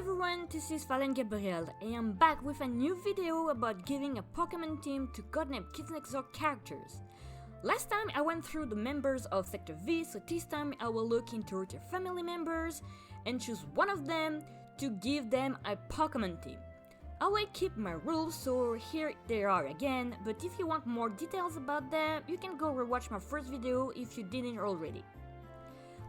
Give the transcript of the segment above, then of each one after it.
everyone, this is Falen Gabriel and I'm back with a new video about giving a Pokemon team to Codename Kids Next Door characters. Last time I went through the members of Sector V, so this time I will look into their family members and choose one of them to give them a Pokemon team. I will keep my rules, so here they are again, but if you want more details about them, you can go rewatch my first video if you didn't already.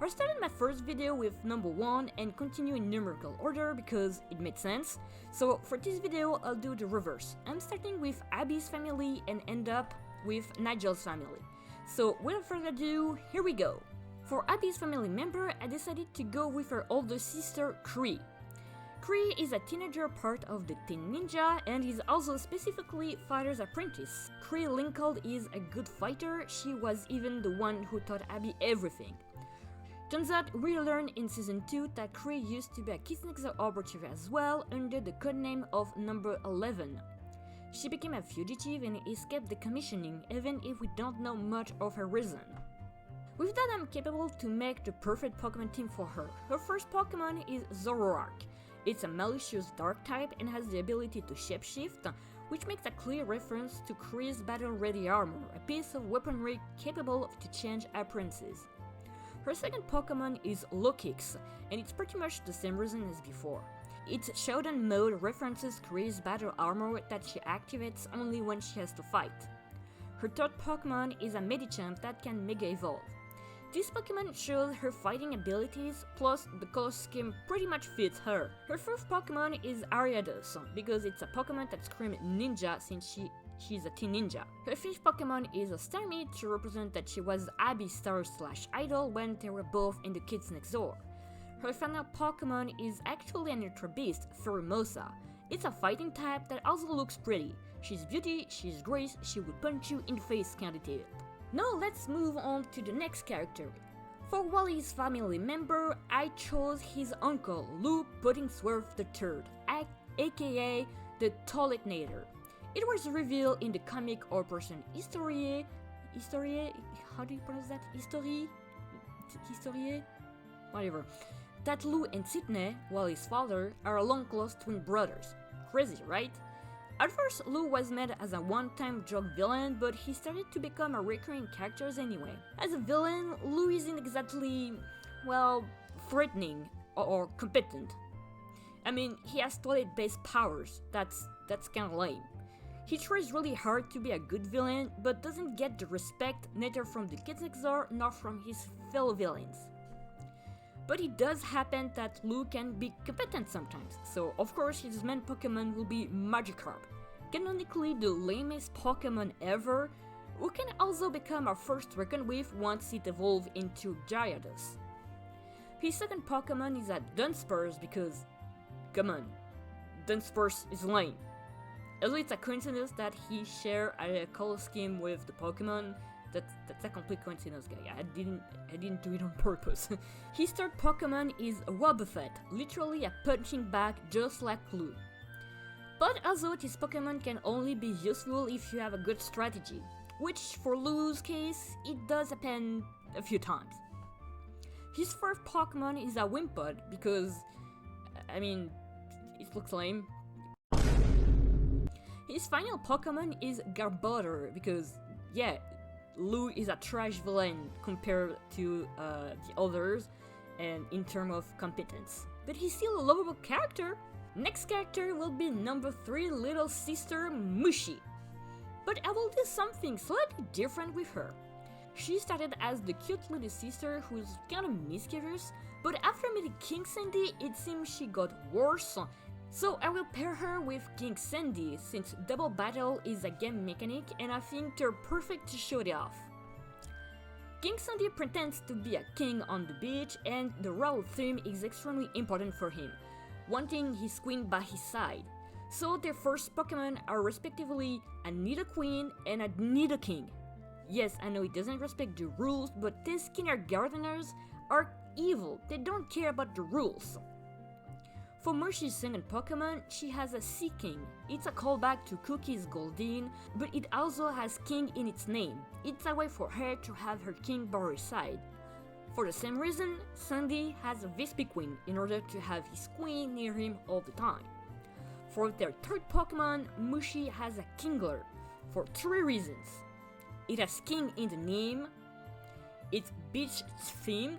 I started my first video with number 1 and continue in numerical order because it made sense, so for this video I'll do the reverse. I'm starting with Abby's family and end up with Nigel's family. So without further ado, here we go. For Abby's family member, I decided to go with her older sister Cree. Cree is a teenager part of the Teen Ninja and is also specifically fighter's apprentice. Cree Lincoln is a good fighter, she was even the one who taught Abby everything. Turns out we learned in season 2 that Cree used to be a Kids Next Door operative as well under the codename of Number 11. She became a fugitive and escaped the commissioning even if we don't know much of her reason. With that, I'm capable to make the perfect Pokemon team for her. Her first Pokemon is Zoroark. It's a malicious dark type and has the ability to shapeshift, which makes a clear reference to Cree's battle-ready armor, a piece of weaponry capable to change appearances. Her second Pokemon is Lokix, and it's pretty much the same reason as before. Its Showdown mode references Cree's battle armor that she activates only when she has to fight. Her third Pokemon is a Medicham that can Mega Evolve. This Pokemon shows her fighting abilities, plus the color scheme pretty much fits her. Her fourth Pokemon is Ariados, because it's a Pokemon that screams ninja since she's a teen ninja. Her fifth Pokemon is a Starmie to represent that she was Abby's star/idol when they were both in the Kids Next Door. Her final Pokemon is actually an Ultra Beast, Pheromosa. It's a fighting type that also looks pretty. She's beauty, she's grace, she would punch you in the face candidate. Now let's move on to the next character. For Wally's family member, I chose his uncle, Lou Pottingsworth III, aka the Toiletnator. It was revealed in the comic or person Historie, how do you pronounce that? Historie? Whatever. That Lou and Sydney, Wally's father, are long-lost twin brothers. Crazy, right? At first, Lou was made as a one-time joke villain, but he started to become a recurring character anyway. As a villain, Lou isn't exactly, well, threatening or competent. I mean, he has toilet-based powers, that's kinda lame. He tries really hard to be a good villain, but doesn't get the respect neither from the Kids Next Door nor from his fellow villains. But it does happen that Lou can be competent sometimes, so of course his main Pokemon will be Magikarp, canonically the lamest Pokemon ever, who can also become our first reckon with once it evolves into Gyarados. His second Pokemon is a Dunsparce because, come on, Dunsparce is lame. Although it's a coincidence that he shares a color scheme with the Pokemon, that's a complete coincidence, guy. I didn't do it on purpose. His third Pokemon is Wobbuffet, literally a punching bag just like Lou. But also this Pokemon can only be useful if you have a good strategy, which for Lou's case, it does happen a few times. His fourth Pokemon is a Wimpod because, I mean, it looks lame. His final Pokemon is Garbodor because, yeah, Lou is a trash villain compared to the others and in terms of competence. But he's still a lovable character. Next character will be number 3 little sister Mushi. But I will do something slightly different with her. She started as the cute little sister who's kinda mischievous, but after meeting King Sandy it seems she got worse. So I will pair her with King Sandy since Double Battle is a game mechanic and I think they're perfect to show it off. King Sandy pretends to be a king on the beach and the royal theme is extremely important for him, wanting his queen by his side. So their first Pokemon are respectively a Nidoqueen and a Nidoking. Yes, I know it doesn't respect the rules, but these kindergarteners are evil, they don't care about the rules. For Mushi's second Pokemon, she has a Sea King. It's a callback to Cookie's Goldeen, but it also has King in its name. It's a way for her to have her king by her side. For the same reason, Sandy has a Vespiquen in order to have his queen near him all the time. For their third Pokemon, Mushi has a Kingler for 3 reasons. It has king in the name, it's beach themed,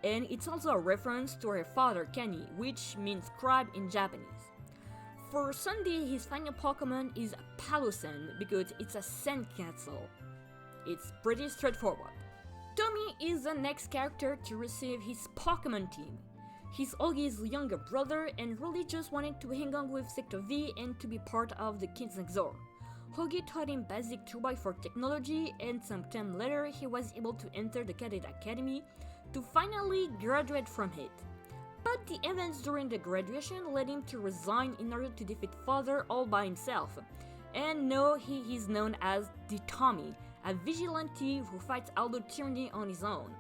and it's also a reference to her father Kenny, which means crab in Japanese. For Sandy, his final Pokemon is a Palossand because it's a sandcastle. It's pretty straightforward. Tommy is the next character to receive his Pokemon team. He's Ogi's younger brother and really just wanted to hang on with Sector V and to be part of the Kids Next Door. Hoagie taught him basic 2x4 technology, and some time later he was able to enter the Cadet Academy to finally graduate from it. But the events during the graduation led him to resign in order to defeat Father all by himself. And now he is known as the Tommy, a vigilante who fights Aldo Tyranny on his own.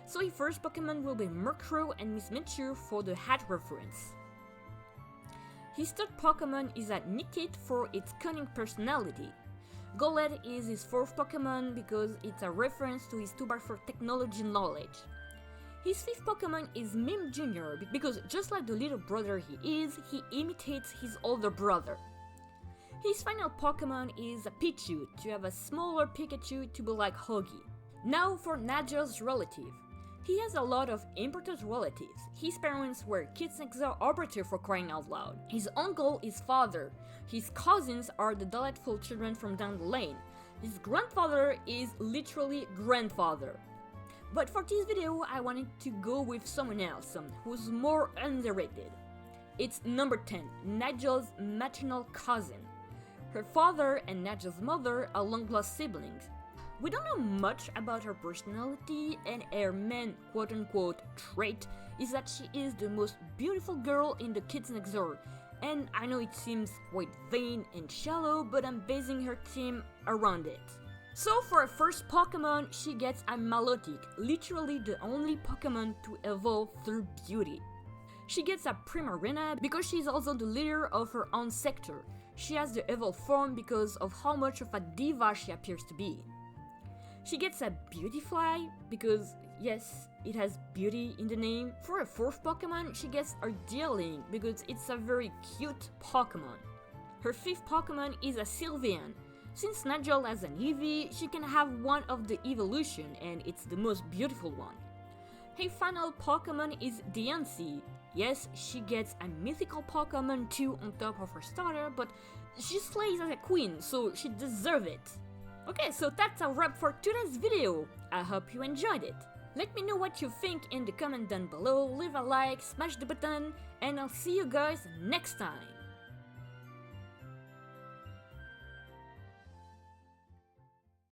So his first Pokemon will be Murkrow and Miss Mitchell for the hat reference. His third Pokemon is a Nickit for its cunning personality. Golett is his fourth Pokemon because it's a reference to his 2x4 technology knowledge. His fifth Pokemon is Mime Jr. because just like the little brother he is, he imitates his older brother. His final Pokemon is a Pichu to have a smaller Pikachu to be like Hoagie. Now for Nagel's relative. He has a lot of important relatives. His parents were Kids Next Door operative for crying out loud. His uncle is father. His cousins are the delightful children from down the lane. His grandfather is literally grandfather. But for this video, I wanted to go with someone else who's more underrated. It's number 10, Nagel's maternal cousin. Her father and Nagel's mother are long-lost siblings. We don't know much about her personality, and her main quote-unquote trait is that she is the most beautiful girl in the Kids Next Door. And I know it seems quite vain and shallow, but I'm basing her team around it. So for her first Pokemon, she gets a Milotic, literally the only Pokemon to evolve through beauty. She gets a Primarina because she's also the leader of her own sector. She has the evolved form because of how much of a diva she appears to be. She gets a Beautifly because, yes, it has beauty in the name. For her fourth Pokemon, she gets a Deerling because it's a very cute Pokemon. Her fifth Pokemon is a Sylveon. Since Nigel has an Eevee, she can have one of the evolution, and it's the most beautiful one. Her final Pokemon is Diancie. Yes, she gets a mythical Pokemon too on top of her starter, but she slays as a queen, so she deserves it. Okay, so that's a wrap for today's video. I hope you enjoyed it. Let me know what you think in the comment down below, leave a like, smash the button, and I'll see you guys next time.